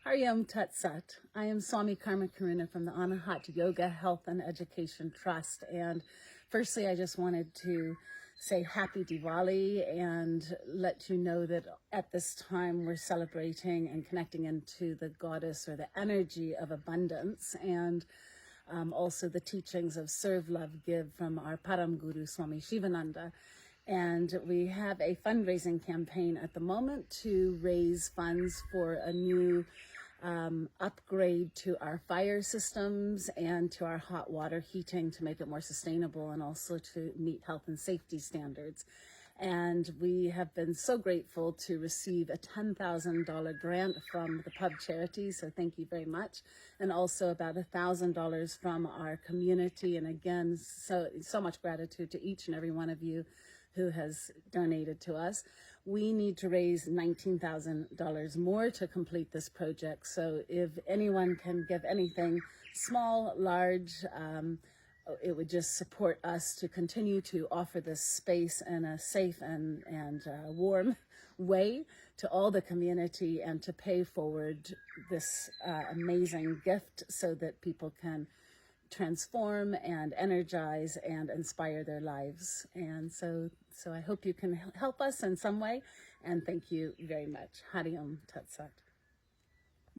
Hariom Tat Sat. I am Swami Karma Karuna from the Anahat Yoga Health and Education Trust. And firstly, I just wanted to say happy Diwali and let you know that at this time we're celebrating and connecting into the goddess or the energy of abundance, and also the teachings of serve, love, give from our Param Guru Swami Shivananda. And we have a fundraising campaign at the moment to raise funds for a new upgrade to our fire systems and to our hot water heating to make it more sustainable and also to meet health and safety standards. And we have been so grateful to receive a $10,000 grant from the pub charity, so thank you very much. And also about $1,000 from our community. And again, so much gratitude to each and every one of you who has donated to us. We need to raise $19,000 more to complete this project. So if anyone can give anything, small, large, it would just support us to continue to offer this space in a safe and warm way to all the community, and to pay forward this amazing gift so that people can transform and energize and inspire their lives. And so I hope you can help us in some way. And thank you very much. Hariom Tat Sat.